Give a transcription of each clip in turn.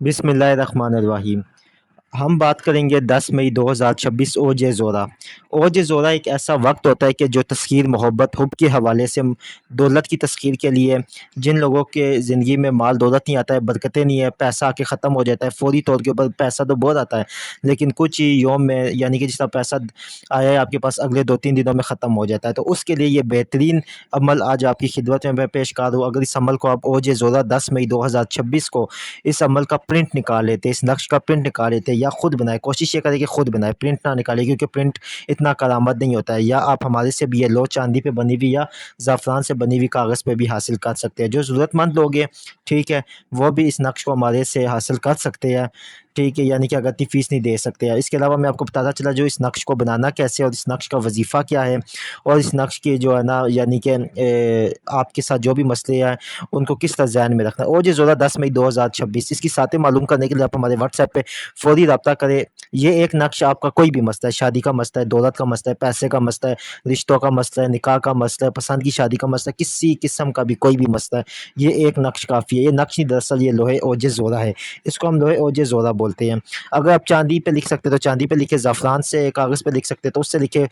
بسم اللہ الرحمن الرحیم۔ ہم بات کریں گے 10 مئی 2026 اوج زورا۔ اوج زورا ایک ایسا وقت ہوتا ہے کہ جو تسخیر محبت حب کے حوالے سے دولت کی تسخیر کے لیے جن لوگوں کے زندگی میں مال دولت نہیں آتا ہے، برکتیں نہیں ہے، پیسہ آ کے ختم ہو جاتا ہے، فوری طور کے اوپر پیسہ تو بہت آتا ہے لیکن کچھ ہی یوم میں یعنی کہ جس طرح پیسہ آیا ہے آپ کے پاس اگلے 2-3 دنوں میں ختم ہو جاتا ہے، تو اس کے لیے یہ بہترین عمل آج آپ کی خدمت میں پیش کر ہوں۔ اگر اس عمل کو آپ اوج زورا 10 مئی 2026 کو اس عمل کا پرنٹ نکال لیتے، اس نقش کا پرنٹ نکال لیتے یا خود بنائے، کوشش یہ کرے کہ خود بنائے، پرنٹ نہ نکالے کیونکہ پرنٹ اتنا کارآمد نہیں ہوتا ہے، یا آپ ہمارے سے بھی یہ لو چاندی پہ بنی ہوئی یا زعفران سے بنی ہوئی کاغذ پہ بھی حاصل کر سکتے ہیں۔ جو ضرورت مند لوگ ہیں ٹھیک ہے وہ بھی اس نقش کو ہمارے سے حاصل کر سکتے ہیں، ٹھیک ہے، یعنی کہ اگر اتنی فیس نہیں دے سکتے ہیں۔ اس کے علاوہ میں آپ کو بتاتا چلا جو اس نقش کو بنانا کیسے اور اس نقش کا وظیفہ کیا ہے اور اس نقش کی جو ہے نا یعنی کہ آپ کے ساتھ جو بھی مسئلے ہیں ان کو کس طرح ذہن میں رکھنا ہے۔ اوج زورا 10 مئی 2026 اس کی ساتیں معلوم کرنے کے لیے آپ ہمارے واٹس ایپ پہ فوری رابطہ کریں۔ یہ ایک نقش آپ کا کوئی بھی مسئلہ ہے، شادی کا مسئلہ ہے، دولت کا مسئلہ ہے، پیسے کا مسئلہ ہے، رشتوں کا مسئلہ ہے، نکاح کا مسئلہ ہے، پسند کی شادی کا مسئلہ ہے، کسی قسم کا بھی کوئی بھی مسئلہ ہے، یہ ایک نقش کافی ہے۔ یہ نقش نہیں دراصل یہ لوہے اوج زورا ہے، اس کو ہم لوہے اوج زورا بولتے ہیں۔ اگر آپ چاندی پہ لکھ سکتے تو چاندی پہ لکھے، زعفران سے کاغذ پہ لکھ سکتے تو اس سے لکھے،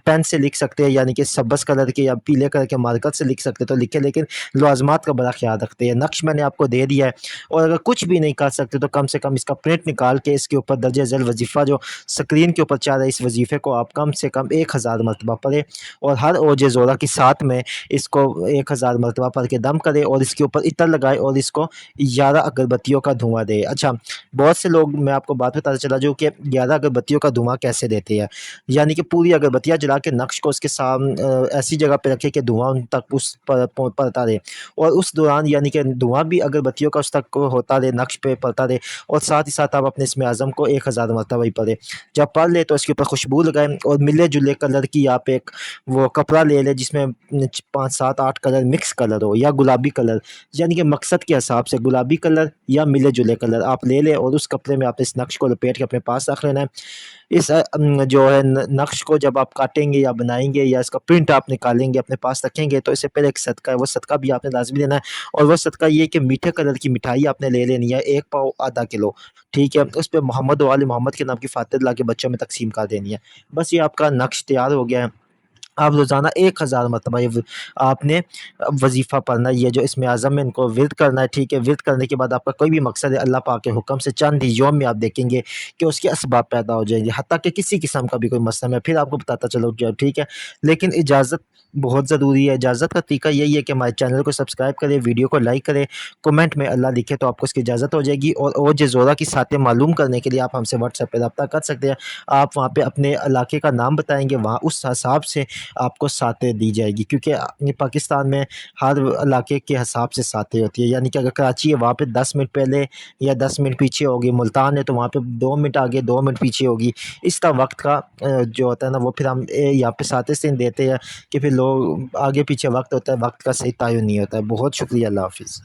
پین سے لکھ سکتے ہیں یعنی کہ سبز کلر کے یا پیلے کلر کے مارکر سے لکھ سکتے تو لکھے، لیکن لوازمات کا بڑا خیال رکھتے ہیں۔ نقش میں نے آپ کو دے دیا ہے اور اگر کچھ بھی نہیں کر سکتے تو کم سے کم اس کا پرنٹ نکال کے اس کے اوپر درجہ ذیل وظیفہ جو سکرین کے اوپر چل رہا ہے اس وظیفے کو آپ کم سے کم 1000 مرتبہ پڑھیں اور ہر اوج زورا کے ساتھ میں اس کو 1000 مرتبہ پڑھ کے دم کرے اور اس کے اوپر عطر لگائے اور اس کو 11 اگربتیوں کا دھواں دے۔ اچھا، بہت سے لوگ میں آپ کو بات بتاتا چلا جو کہ 11 اگربتیوں کا دھواں کیسے دیتے ہیں، یعنی کہ پوری اگربتیاں جلا کے نقش کو اس کے سامنے ایسی جگہ پہ رکھے کہ دھواں ان تک اس پر پڑتا رہے اور اس دوران یعنی کہ دھواں بھی اگربتیوں کا اس تک ہوتا رہے، نقش پہ پڑتا رہے اور ساتھ ہی ساتھ آپ اپنے اسم اعظم کو 1000 مرتبہ ہی پڑھیں۔ جب پڑھ لے تو اس کے اوپر خوشبو لگائیں اور ملے جلے کلر کی آپ ایک وہ کپڑا لے لیں جس میں 5 7 8 کلر مکس کلر ہو یا گلابی کلر، یعنی کہ مقصد کے حساب سے گلابی کلر یا ملے جلے کلر آپ لے لیں اور اس کپڑے میں آپ اس نقش کو لپیٹ کے اپنے پاس رکھ لینا ہے۔ اس جو ہے نقش کو جب آپ کاٹیں گے یا بنائیں گے یا اس کا پرنٹ آپ نکالیں گے اپنے پاس رکھیں گے تو اس سے پہلے ایک صدقہ ہے، وہ صدقہ بھی آپ نے لازمی دینا ہے اور وہ صدقہ یہ کہ میٹھے کلر کی مٹھائی آپ نے لے لینی ہے، 1 پاؤ آدھا کلو، ٹھیک ہے، اس پہ محمد و آل محمد کے نام کی فاتح لا کے بچوں میں تقسیم کر دینی ہے۔ بس یہ آپ کا نقش تیار ہو گیا ہے۔ آپ روزانہ 1000 مرتبہ یہ آپ نے وظیفہ پڑھنا ہے، یہ جو اسم اعظم میں ان کو ورد کرنا ہے، ٹھیک ہے۔ ورد کرنے کے بعد آپ کا کوئی بھی مقصد ہے اللہ پاک کے حکم سے چند ہی یوم میں آپ دیکھیں گے کہ اس کے اسباب پیدا ہو جائیں گے، حتیٰ کہ کسی قسم کا بھی کوئی مسئلہ میں پھر آپ کو بتاتا چلو ٹھیک ہے، لیکن اجازت بہت ضروری ہے۔ اجازت کا طریقہ یہی ہے کہ ہمارے چینل کو سبسکرائب کرے، ویڈیو کو لائک کرے، کمنٹ میں اللہ لکھے تو آپ کو اس کی اجازت ہو جائے گی اور اوج زورا کی ساتیں معلوم کرنے کے لیے آپ ہم سے واٹس ایپ پہ رابطہ کر سکتے ہیں۔ آپ وہاں پہ اپنے علاقے کا نام بتائیں گے، وہاں اس حساب سے آپ کو ساتیں دی جائے گی کیونکہ پاکستان میں ہر علاقے کے حساب سے ساتیں ہوتی ہے، یعنی کہ اگر کراچی ہے وہاں پہ 10 منٹ پہلے یا 10 منٹ پیچھے ہوگی، ملتان ہے تو وہاں پہ 2 منٹ آگے 2 منٹ پیچھے ہوگی، اس طرح وقت کا جو ہوتا ہے نا وہ پھر ہم یہاں پہ ساتیں سے دیتے ہیں کہ پھر لوگ آگے پیچھے وقت ہوتا ہے، وقت کا صحیح تعین نہیں ہوتا ہے۔ بہت شکریہ، اللہ حافظ۔